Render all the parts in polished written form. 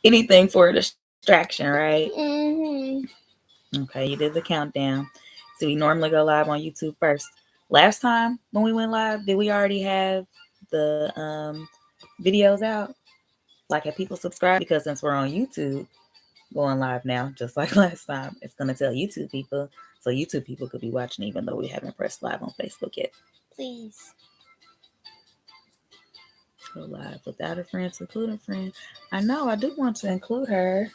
Anything for a distraction, right? Mm-hmm. Okay, you did the countdown. So we normally go live on YouTube first. Last time when we went live, did we already have the videos out? Like, have people subscribed? Because since we're on YouTube going live now, just like last time, it's gonna tell YouTube people, so YouTube people could be watching even though we haven't pressed live on Facebook yet. Please. Go live without a friend to include a friend. I know I do want to include her.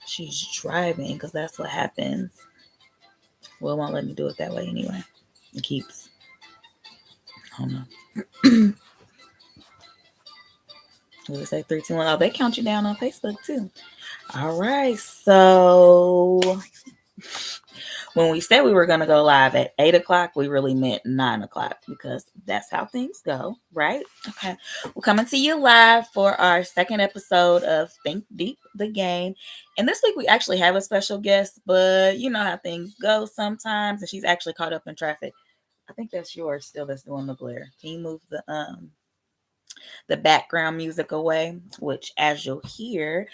She's driving because that's what happens. Well, it won't let me do it that way anyway. It keeps. I don't know. What did it say? 3, 2, 1. Oh, they count you down on Facebook too. All right. So when we said we were going to go live at 8 o'clock, we really meant 9 o'clock because that's how things go, right? Okay. We're coming to you live for our second episode of Think Deep, the game. And this week we actually have a special guest, but you know how things go sometimes. And she's actually caught up in traffic. I think that's yours still that's doing the glare. Can you move the background music away? Which as you'll hear,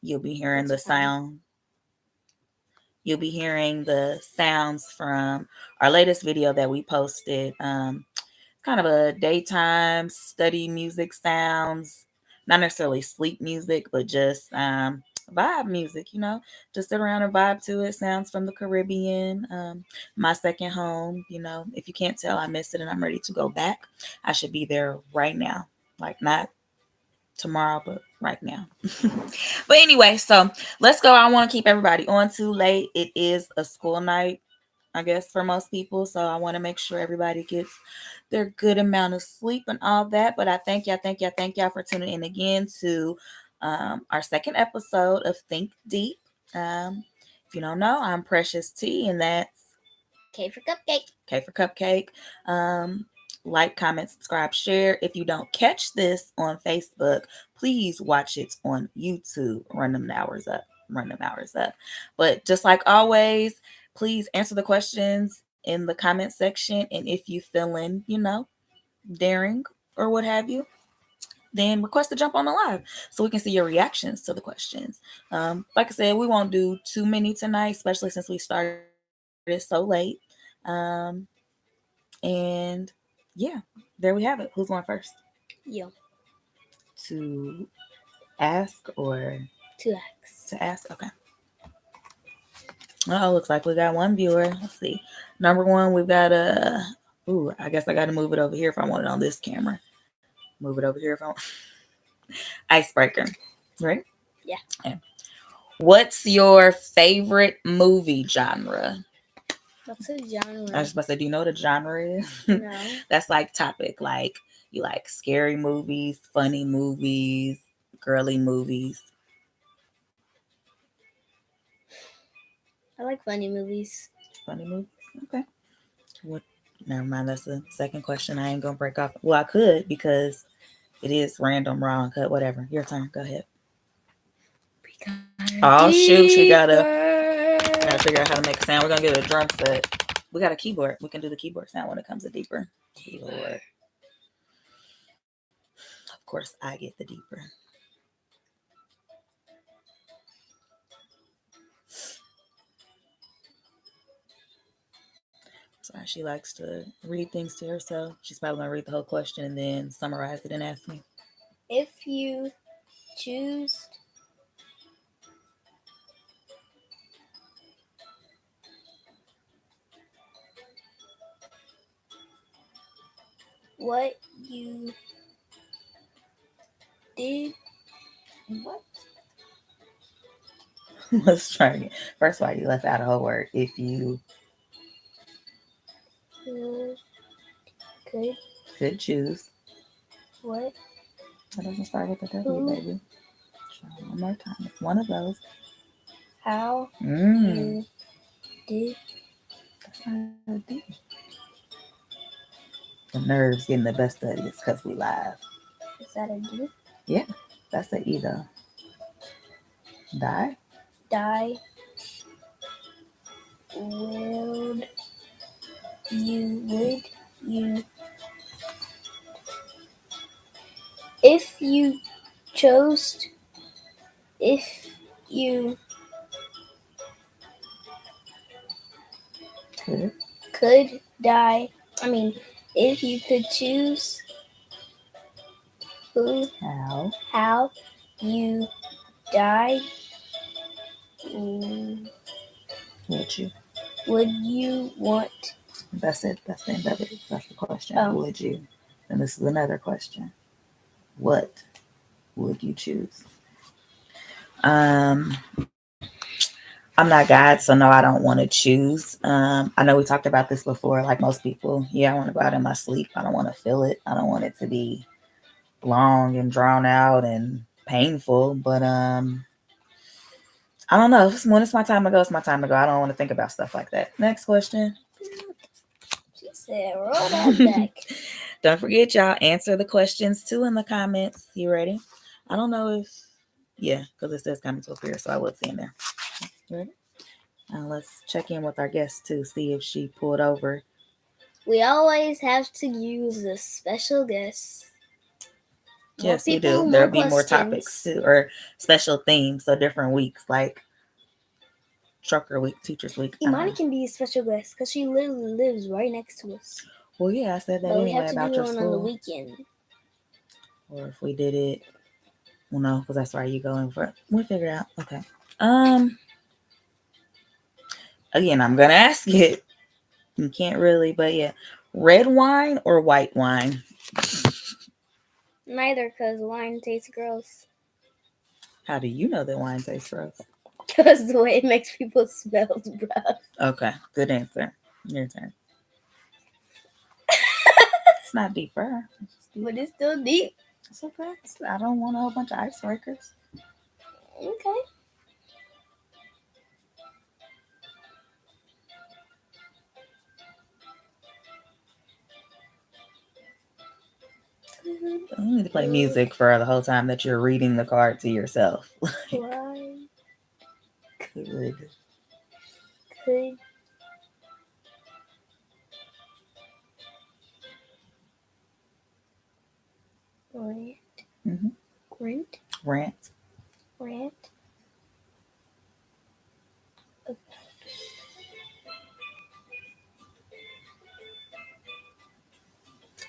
you'll be hearing the sound. You'll be hearing the sounds from our latest video that we posted. Kind of a daytime study music sounds, not necessarily sleep music, but just vibe music, you know, just sit around and vibe to it. Sounds from the Caribbean, my second home. You know, if you can't tell, I missed it and I'm ready to go back. I should be there right now, like not tomorrow, but right now. But anyway, so let's go. I want to keep everybody on too late. It is a school night, I guess, for most people. So I want to make sure everybody gets their good amount of sleep and all that. But I thank y'all for tuning in again to our second episode of Think Deep. If you don't know, I'm Precious T, and that's K for Cupcake. K for Cupcake. Um, like, comment, subscribe, share. If you don't catch this on Facebook, please watch it on YouTube. Run them hours up. Run them hours up. But just like always, please answer the questions in the comment section. And if you feeling, you know, daring or what have you, then request to jump on the live so we can see your reactions to the questions. Like I said, we won't do too many tonight, especially since we started so late. And yeah, there we have it. Who's going first? Yo. To ask or To X. to ask? Okay. Oh, looks like we got one viewer. Let's see. Number one, we've got a. Ooh, I guess I got to move it over here if I want it on this camera. Move it over here if I want. Icebreaker, right? Yeah. Okay. What's your favorite movie genre? What's a genre? I was about to say, do you know what a genre is? No. That's like topic. Like you like scary movies, funny movies, girly movies. I like funny movies. Funny movies. Okay. What? Never mind. That's the second question. I ain't gonna break off. Well, I could because it is random, raw, and cut. Whatever. Your turn. Go ahead. Oh shoot! We gotta figure out how to make a sound. We're gonna get a drum set. We got a keyboard. We can do the keyboard sound when it comes to deeper. Keyboard. Of course, I get the deeper. Sorry, she likes to read things to herself. She's probably gonna read the whole question and then summarize it and ask me. If you choose what you did, What? Let's try again. First of all, you left out a whole word. If you could could choose. what That doesn't start with a W, who baby. Try one more time. It's one of those. how Mm. you did. That's not a D. The nerves getting the best of you because we live. Is that a D? Yeah, that's the E though. Die? Die. Would you if you chose if you Good. could die, if you could choose who, How how you die, mm, would you? would you want? That's it. That's the end of it. That's the question. Oh, Would you? And this is another question. What would you choose? Um, I'm not God, so no, I don't want to choose. I know we talked about this before. Like most people, yeah, I want to go out in my sleep. I don't want to feel it. I don't want it to be long and drawn out and painful. But I don't know. When it's my time to go, it's my time to go. I don't want to think about stuff like that. Next question. she said, roll that back. Don't forget, y'all, answer the questions too in the comments. You ready? I don't know if, yeah, because it says coming to a period, so I would see in there. You ready? Let's check in with our guest too, see if she pulled over. We always have to use the special guest. More Yes, we people, do. more There'll be more topics questions. too, or special themes, so different weeks, like Trucker Week, Teachers Week. Imani can be a special guest because she literally lives right next to us. Well, yeah, I said that But we anyway have to about do your one on the school. weekend. Or if we did it, well, no, because that's why you go in for. We'll figure it out. Okay. Um. Again, I'm gonna ask it. You can't really, but yeah, red wine or white wine? Neither, because wine tastes gross. How do you know that wine tastes gross? Because the way it makes people smell, bruh. Okay, good answer. Your turn. It's not deeper. But it's still deep. It's okay. I don't want a whole bunch of icebreakers. Okay. You need to play music for the whole time that you're reading the card to yourself. Why Good. could rant, Mm-hmm. rant, Rant. rant?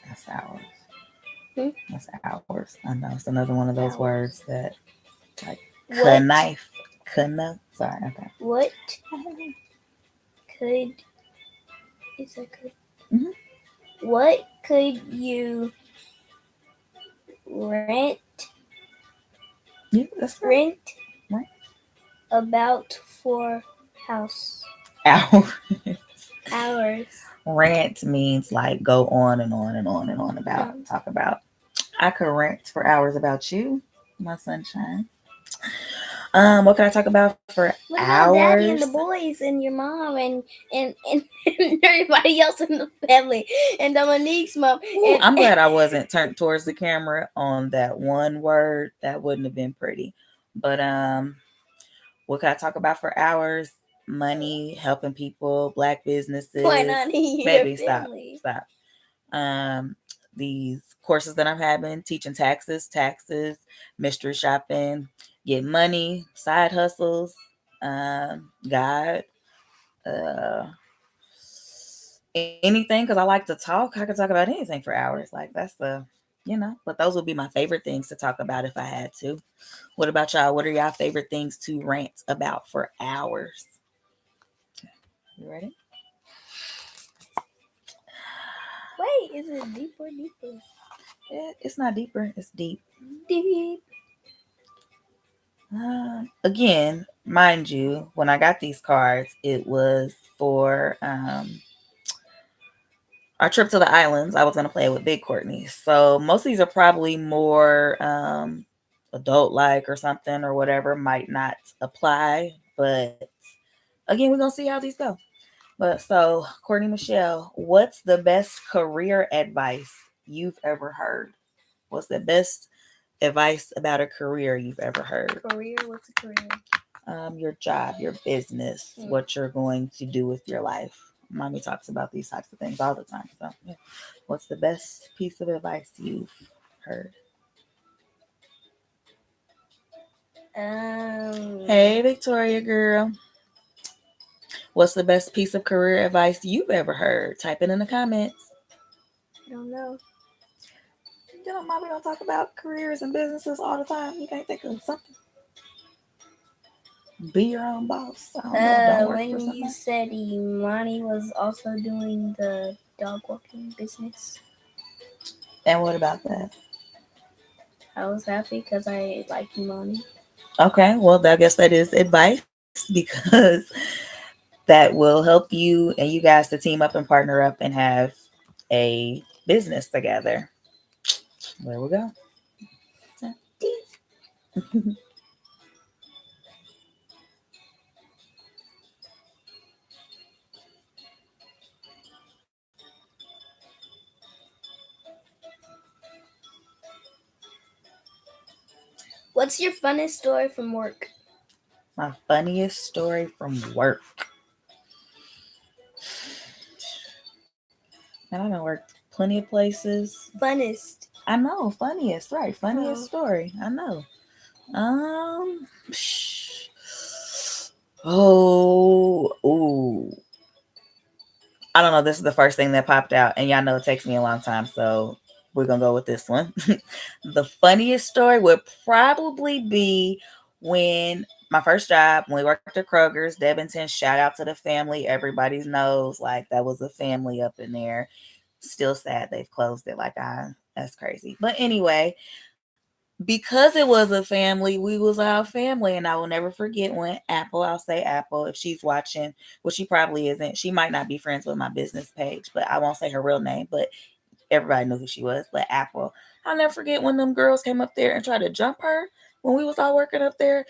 That's ours. Hmm? That's ours. I know it's another one of those Ours. words that, like, What? knife. Knife. Sorry. Okay. What could is that good? Mm-hmm. What could you rant Yeah, that's right. rent Right. about for house Hour. hours? Rant means like go on and on and on and on about, talk about. I could rant for hours about you, my sunshine. What can I talk about for What about hours? daddy and the boys and your mom and everybody else in the family and Dominique's mom? Ooh, And I'm glad I wasn't turned towards the camera on that one word. That wouldn't have been pretty. But what can I talk about for hours? Money, helping people, black why businesses. not your Baby, stop, family? stop. These courses that I'm having, teaching taxes, mystery shopping, get money, side hustles, God, uh, anything, because I like to talk. I could talk about anything for hours. Like that's but those would be my favorite things to talk about if I had to. What about y'all? What are y'all favorite things to rant about for hours? You ready? Wait, is it deeper, deeper? It's not deeper. It's deep. Deep. Again, mind you, when I got these cards, it was for our trip to the islands. I was going to play with Big Courtney. So most of these are probably more adult like or something or whatever, might not apply. But again, we're going to see how these go. But so, Courtney Michelle, what's the best career advice you've ever heard? What's the best advice about a career you've ever heard? Career? What's a career? Your job, your business, what you're going to do with your life. Mommy talks about these types of things all the time. So, yeah. What's the best piece of advice you've heard? Hey, I Victoria girl. What's the best piece of career advice you've ever heard? Type it in the comments. don't know. You know, mommy don't talk about careers and businesses all the time. You can't think of something. Be your own boss. I don't know. Don't work for When you somebody. said Imani was also doing the dog walking business, And what about that? I was happy because I like Imani. Okay, well, I guess that is advice because that will help you and you guys to team up and partner up and have a business together. There we go. What's your funnest story from work? My funniest story from work. And I done worked plenty of places. Funnest. I know, funniest, right? Funniest Oh. story. I know. Um, oh, ooh. I don't know. This is the first thing that popped out, and y'all know it takes me a long time, so we're gonna go with this one. The funniest story would probably be when my first job, when we worked at Kroger's, Debington. Shout out to the family. Everybody knows like that was a family up in there. Still sad they've closed it. Like that's crazy. But anyway, because it was a family, we was our family, and I will never forget when Apple, I'll say Apple, if she's watching, well, she probably isn't. She might not be friends with my business page, but I won't say her real name, but everybody knew who she was. But Apple, I'll never forget when them girls came up there and tried to jump her when we was all working up there,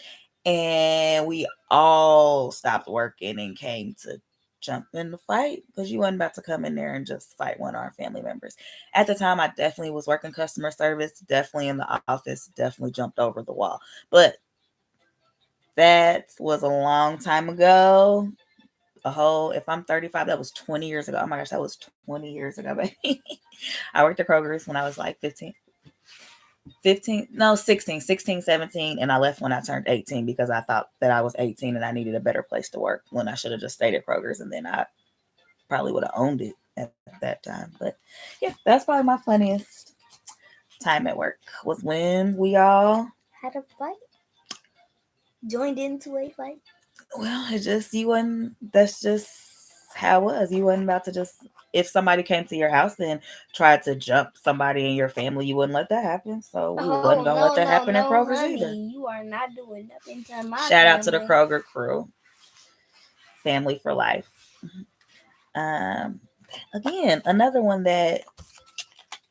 and we all stopped working and came to jump in the fight because you wasn't about to come in there and just fight one of our family members. At the time, I definitely was working customer service, definitely in the office, definitely jumped over the wall. But that was a long time ago. A whole, if I'm 35, that was 20 years ago. Oh my gosh, that was 20 years ago, baby. I worked at Kroger's when I was like 15, no, 16, 16, 17. And I left when I turned 18 because I thought that I was 18 and I needed a better place to work when I should have just stayed at Kroger's, and then I probably would have owned it at that time. But yeah, that's probably my funniest time at work was when we all, Had a fight? Joined into a fight? well, it just, you wasn't, that's just how it was. You wasn't about to just, if somebody came to your house and tried to jump somebody in your family, you wouldn't let that happen. So we wasn't Oh, gonna let no, that no, happen in no, Kroger's either. honey. You are not doing nothing to my Shout out to the family. Kroger crew, family for life. Um, Again, another one that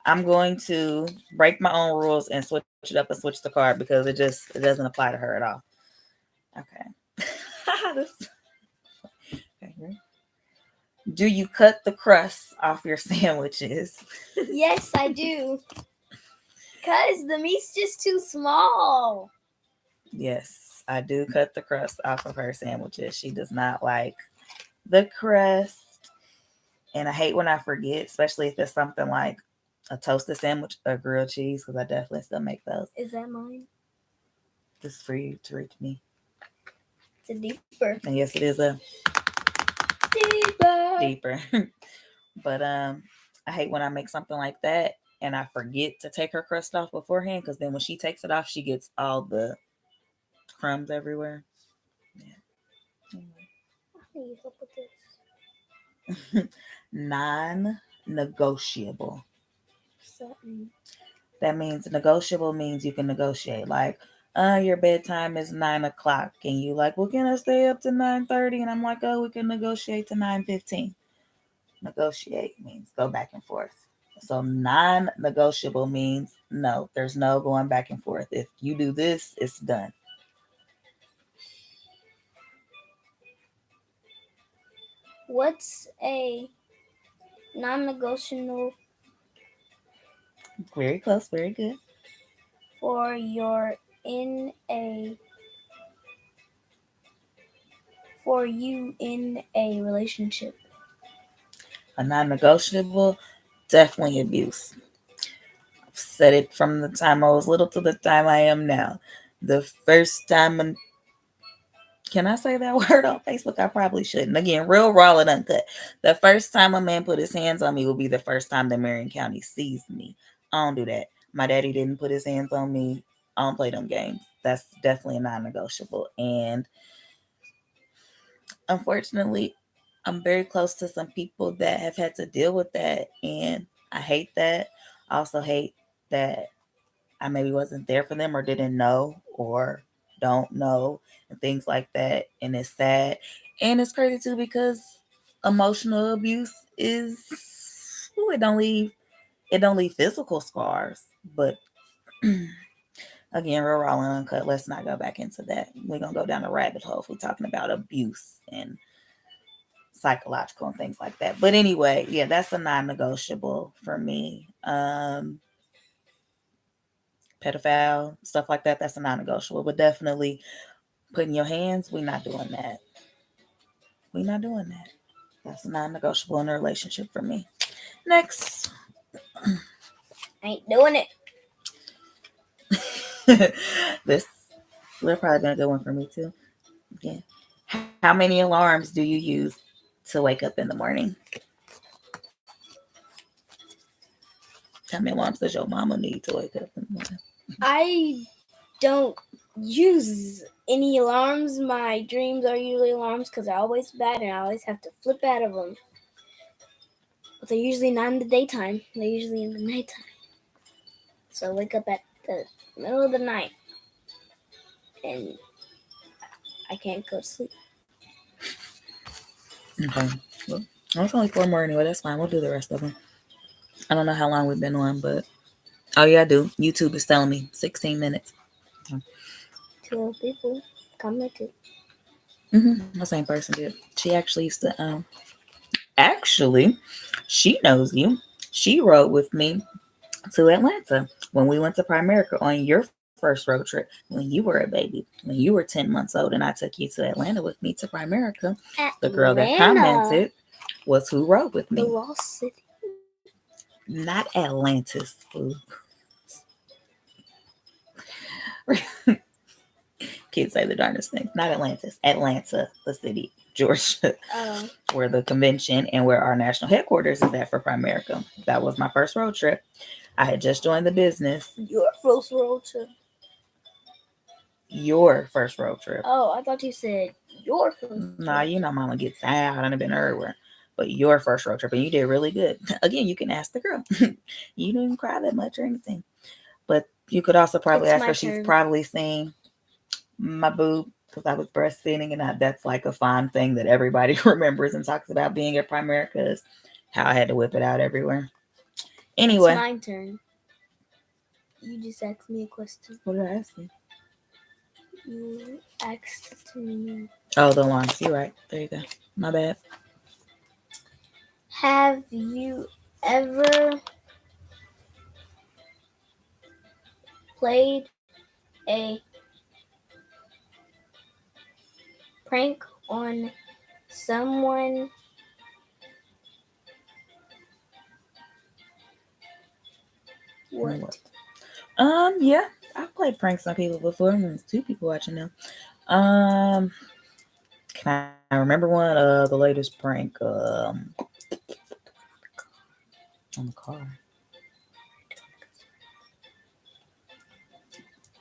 I'm going to break my own rules and switch it up and switch the card because it doesn't apply to her at all. Okay. Okay. Do you cut the crust off your sandwiches? Yes, I do. Because the meat's just too small. Yes, I do cut the crust off of her sandwiches. She does not like the crust. And I hate when I forget, especially if it's something like a toasted sandwich or grilled cheese, because I definitely still make those. Is that mine? This is for you to reach me. It's a deeper. And yes, it is a Deeper. deeper. But I hate when I make something like that and I forget to take her crust off beforehand, because then when she takes it off, she gets all the crumbs everywhere. Yeah. I need help with this. Non-negotiable. Something. That means negotiable means you can negotiate. Like, your bedtime is 9 o'clock, and you like, well, can I stay up to 9:30? And I'm like, oh, we can negotiate to 9:15. Negotiate means go back and forth. So non-negotiable means no. There's no going back and forth. If you do this, it's done. What's a non negotiable Very close. Very good. for your in a for you in a relationship? A non-negotiable, definitely abuse. I've said it from the time I was little to the time I am now. The first time, can I say that word on Facebook? I probably shouldn't. Again, real raw and uncut. The first time a man put his hands on me will be the first time that Marion County sees me. I don't do that. My daddy didn't put his hands on me. I don't play them games. That's definitely a non-negotiable. And unfortunately, I'm very close to some people that have had to deal with that, and I hate that. I also hate that I maybe wasn't there for them or didn't know or don't know and things like that. And it's sad. And it's crazy too because emotional abuse is ooh, it don't leave physical scars. But again, real raw and uncut. Let's not go back into that. We're gonna go down a rabbit hole if we're talking about abuse and psychological and things like that. But anyway, yeah, that's a non-negotiable for me. Pedophile, stuff like that, that's a non-negotiable. But definitely putting your hands, we're not doing that. We're not doing that. That's a non-negotiable in a relationship for me. Next. Ain't doing it. This we're probably gonna go one for me too. Yeah. How many alarms do you use to wake up in the morning? How many alarms does your mama need to wake up in the morning? I don't use any alarms. My dreams are usually alarms because they're always bad and I always have to flip out of them. But they're usually not in the daytime. They're usually in the nighttime. So I wake up at the middle of the night and I can't go to sleep. Okay. Well, it's only four more anyway. That's fine. We'll do the rest of them. I don't know how long we've been on, but oh yeah, I do. YouTube is telling me 16 minutes. Two people commented. The same person did. She actually used to actually she knows you. She rode with me to Atlanta when we went to Primerica on your first road trip when you were a baby, when you were 10 months old, and I took you to Atlanta with me to Primerica. The girl that Atlanta. commented was who rode with The me. lost city. Not Atlantis, fool. Kids say the darndest things. Not Atlantis. Atlanta, the city, Georgia, Oh. where the convention and where our national headquarters is at for Primerica. That was my first road trip. I had just joined the business. Your first road trip. Your first road trip. Oh, I thought you said your first road Nah, you know mama gets out. I've been everywhere. But your first road trip, and you did really good. Again, you can ask the girl. You didn't cry that much or anything. But you could also probably It's ask my her. She's turn. probably seen my boob because I was breastfeeding, and that's like a fun thing that everybody remembers and talks about being at Primerica is how I had to whip it out everywhere. It's Anyway, my turn. You just asked me a question. what did I ask you? You asked me. Oh, the alarms. You're right. There you go. My bad. Have you ever played a prank on someone? What? Yeah, I've played pranks on people before. There's two people watching now. Can I remember one? The latest prank. On the car.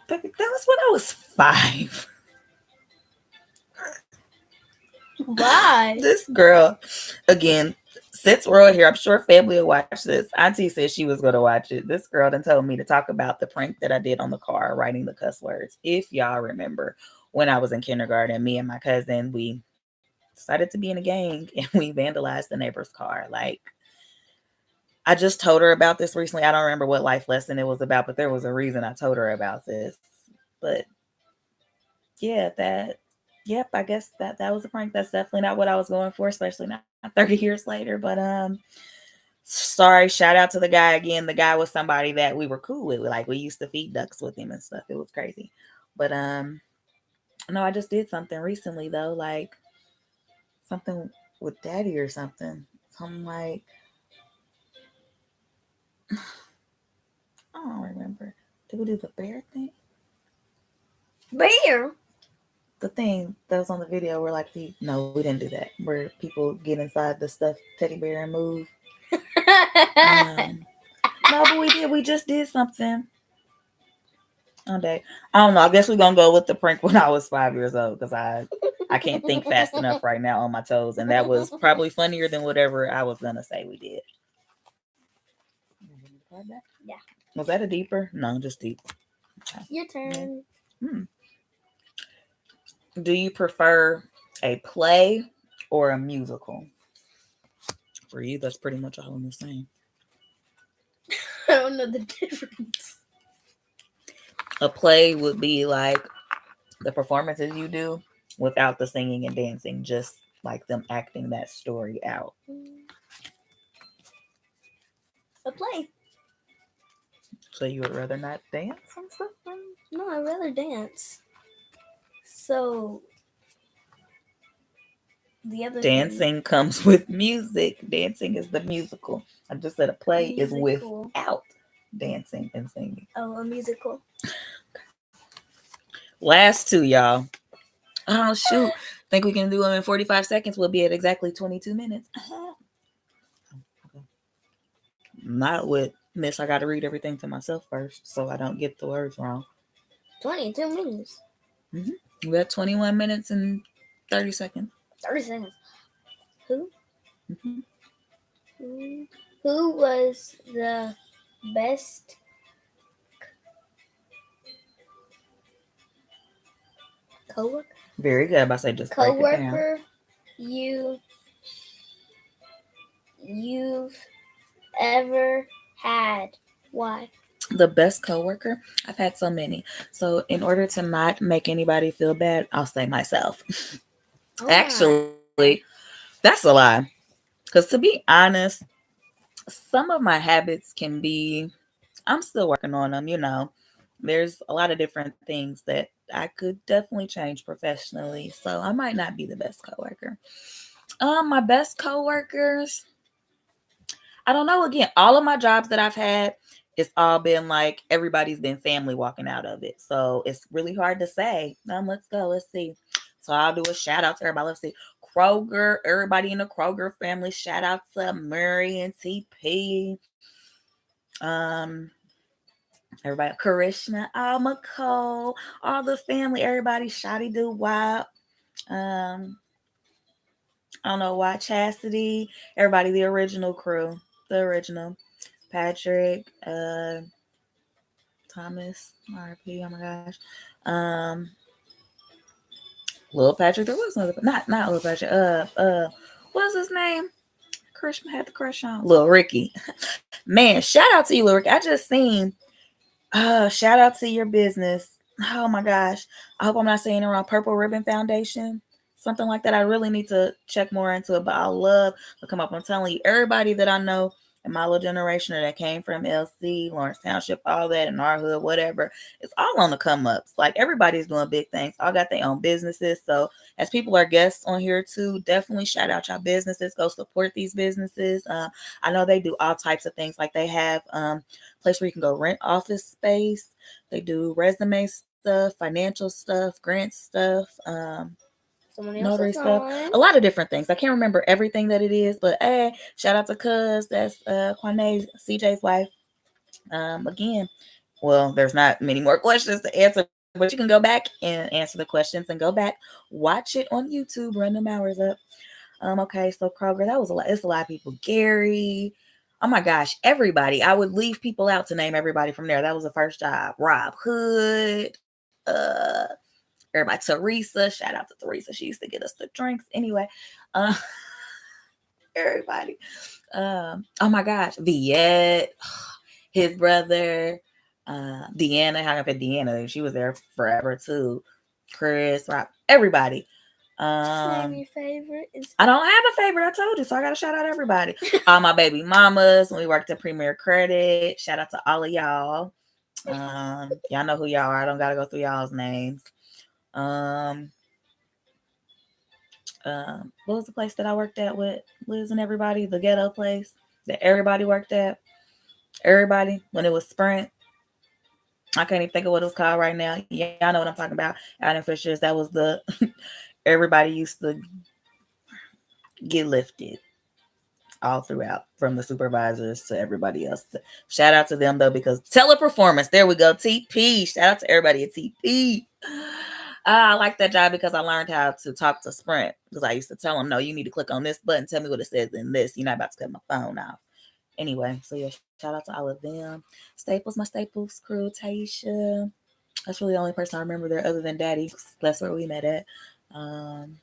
That was when I was 5. Why? This girl, again, since we're all here, I'm sure family will watch this. Auntie said she was going to watch it. This girl then told me to talk about the prank that I did on the car, writing the cuss words. If y'all remember, when I was in kindergarten, me and my cousin, we decided to be in a gang and we vandalized the neighbor's car. Like, I just told her about this recently. I don't remember what life lesson it was about, but there was a reason I told her about this. But yeah, yep, I guess that was a prank. That's definitely not what I was going for, especially not 30 years later. But sorry, shout out to the guy again. The guy was somebody that we were cool with. Like we used to feed ducks with him and stuff. It was crazy. But no, I just did something recently though, like something with daddy or something. Something like I don't remember. Did we do the bear thing? Bear. The thing that was on the video where like no, we didn't do that. Where people get inside the stuffed teddy bear and move. Um, no, but we did. We just did something on day. I don't know. I guess we're gonna go with the prank when I was 5 years old because I can't think fast enough right now on my toes, and that was probably funnier than whatever I was gonna say we did. Yeah. Was that a deeper? No, just deep. Okay. Your turn. Hmm. Do you prefer a play or a musical? For you, that's pretty much all in the same. I don't know the difference. A play would be like the performances you do without the singing and dancing, just like them acting that story out. A play. So you would rather not dance and stuff? No, I'd rather dance. So the other Dancing thing, comes with music. Dancing is the musical. I just said a play is musical. without dancing and singing. Oh, a musical. Last two, y'all. Oh shoot! Think we can do them in 45 seconds? We'll be at exactly 22 minutes. Not with Miss. I got to read everything to myself first, so I don't get the words wrong. 22 minutes. We got 21 minutes and 30 seconds. 30 seconds. Who? Mm-hmm. Who was the best coworker? Very good. I say just break it down. Coworker you've ever had. Why? The best coworker? I've had so many. So in order to not make anybody feel bad, I'll say myself. Oh Actually, that's a lie. Because to be honest, some of my habits can be, I'm still working on them, There's a lot of different things that I could definitely change professionally. So I might not be the best coworker. My best coworkers, I don't know. Again, all of my jobs that I've had, it's all been like everybody's been family walking out of it. So it's really hard to say. Let's go. Let's see. So I'll do a shout out to everybody. Let's see. Kroger, everybody in the Kroger family. Shout out to Murray and TP. Um, Everybody, Karishma, Alma Cole, all the family, everybody, Shotty Do Wop. I don't know why Chastity, everybody, the original crew, the original. Patrick, Thomas, RP. Oh my gosh, Lil Patrick. There was another, not Lil Patrick. What's his name? Krishma had the crush on Lil Ricky. Man, shout out to you, Lil Ricky. I just seen. Shout out to your business. Oh my gosh, I hope I'm not saying it wrong. Purple Ribbon Foundation. Something like that. I really need to check more into it, but I love to come up. I'm telling you, everybody that I know in my little generation or that came from LC, Lawrence Township, all that in our hood, whatever, it's all on the come ups. Like everybody's doing big things. All got their own businesses. So as people are guests on here too, definitely shout out your businesses. Go support these businesses. I know they do all types of things. Like they have place where you can go rent office space. They do resume stuff, financial stuff, grant stuff. Notary stuff, a lot of different things. I can't remember everything that it is, but hey, shout out to Cuz, that's Kwame, CJ's wife. Again, well, there's not many more questions to answer, but you can go back and answer the questions and go back, watch it on YouTube, run them hours up. Okay, so Kroger, that was a lot. It's a lot of people. Gary, oh my gosh, everybody. I would leave people out to name everybody from there. That was the first job. Rob Hood, everybody. Teresa, shout out to Teresa. She used to get us the drinks. Anyway, uh, everybody. Oh my gosh, Viet, his brother, Deanna. How can I put Deanna? She was there forever too. Chris, Rob, everybody. Just name your favorite. I don't have a favorite. I told you, so I gotta shout out everybody. All my baby mamas when we worked at Premier Credit. Shout out to all of y'all. Y'all know who y'all are. I don't gotta go through y'all's names. What was the place that I worked at with Liz and everybody? The ghetto place that everybody worked at. Everybody when it was Sprint. I can't even think of what it was called right now. Y'all know what I'm talking about. Out in Fishers, that was the everybody used to get lifted all throughout from the supervisors to everybody else. Shout out to them though, because teleperformance, there we go. TP. Shout out to everybody at TP. I like that job because I learned how to talk to Sprint, because I used to tell them, no, you need to click on this button, tell me what it says in this. You're not about to cut my phone off. Anyway, so yeah, shout out to all of them. Staples, my Staples crew, Taisha. That's really the only person I remember there other than Daddy. That's where we met at. Um,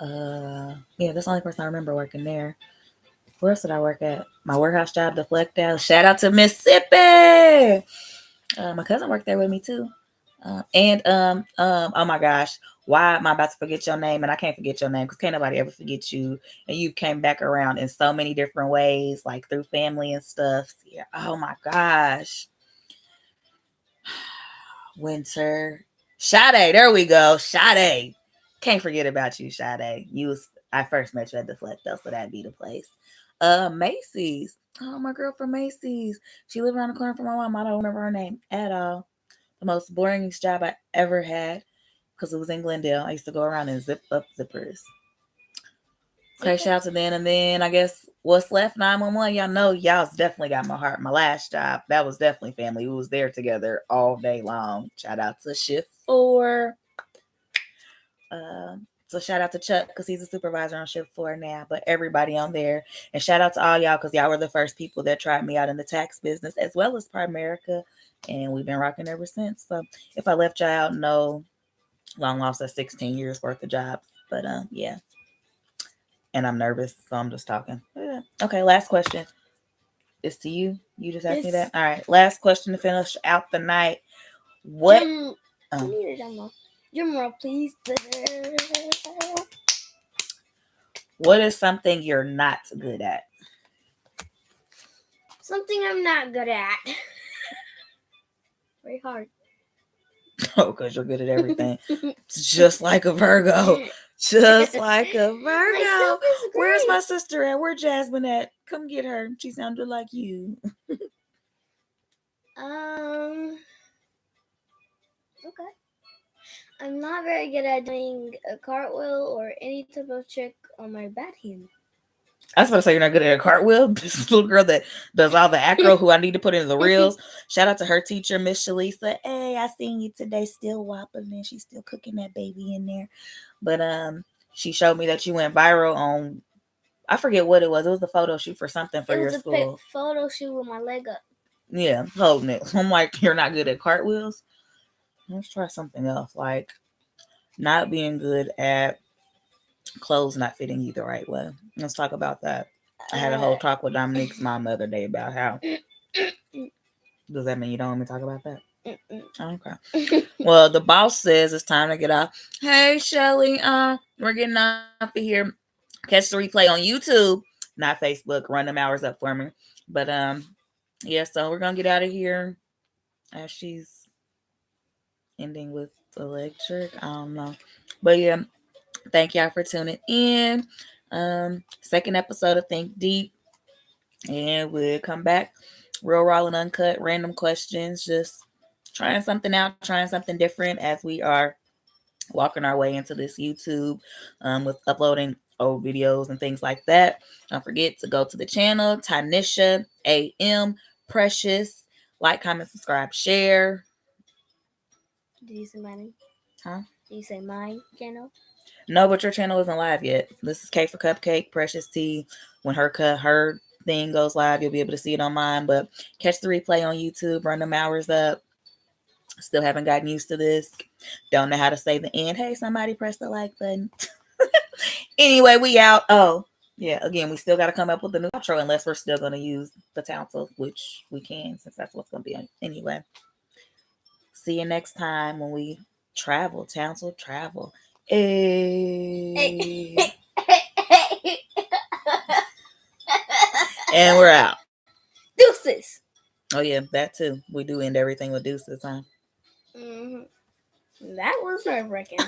yeah, that's the only person I remember working there. Where else did I work at? My warehouse job, Deflect Out. Shout out to Mississippi. My cousin worked there with me too. Oh my gosh, why am I about to forget your name? And I can't forget your name because can't nobody ever forget you. And you came back around in so many different ways, like through family and stuff. Yeah. Oh my gosh. Winter. Sade, there we go. Sade. Can't forget about you, Sade. I first met you at Deflecto, so that'd be the place. Macy's. Oh, my girl from Macy's. She lived around the corner from my mom. I don't remember her name at all. The most boringest job I ever had because it was in Glendale. I used to go around and zip up zippers. Okay, shout out to then and then. I guess what's left 911. Y'all know y'all's definitely got my heart. My last job, that was definitely family. We was there together all day long. Shout out to shift 4. So shout out to Chuck because he's a supervisor on shift 4 now. But everybody on there, and shout out to all y'all because y'all were the first people that tried me out in the tax business as well as Primerica, and we've been rocking ever since. So if I left y'all out, no, long lost at 16 years worth of jobs. But yeah. And I'm nervous, so I'm just talking. Yeah. Okay, last question. It's to you. You just asked me that. All right, last question to finish out the night. What? Drum roll, please. What is something you're not good at? Something I'm not good at. Very hard. Oh, because you're good at everything. Just like a Virgo. Just like a Virgo. Where's my sister at? Where Jasmine at? Come get her. She sounded like you. Okay. I'm not very good at doing a cartwheel or any type of trick on my bad hand. I was about to say you're not good at a cartwheel. This little girl that does all the acro who I need to put into the reels. Shout out to her teacher, Miss Shalisa. Hey, I seen you today still wobbling and she's still cooking that baby in there. But she showed me that you went viral on, I forget what it was. It was the photo shoot for something for your school. It was a photo shoot with my leg up. Yeah, holding it. I'm like, you're not good at cartwheels? Let's try something else. Like not being good at clothes not fitting you the right way. Let's talk about that. I had a whole talk with Dominique's mom the other day about how. Does that mean you don't want me to talk about that? Okay. Well, the boss says it's time to get off. Hey, Shelly, we're getting off of here. Catch the replay on YouTube, not Facebook. Run them hours up for me. But yeah. So we're gonna get out of here as she's ending with electric. I don't know, but yeah. Thank y'all for tuning in. Second episode of Think Deep. And we'll come back. Real raw and uncut, random questions. Just trying something out, trying something different as we are walking our way into this YouTube with uploading old videos and things like that. Don't forget to go to the channel, Tanisha AM Precious. Like, comment, subscribe, share. Did you say my name? Huh? Did you say my channel? No, but your channel isn't live yet. This is K For Kupkake, Precious T. When her thing goes live, you'll be able to see it on mine. But catch the replay on YouTube, run them hours up. Still haven't gotten used to this. Don't know how to say the end. Hey, somebody press the like button. Anyway, we out. Oh, yeah. Again, we still got to come up with a new outro unless we're still going to use the townsel, which we can since that's what's going to be on. Anyway, see you next time when we travel. Townsel travel. Hey. And we're out. Deuces. Oh, yeah, that too. We do end everything with deuces, huh? Mm-hmm. That was nerve-wracking.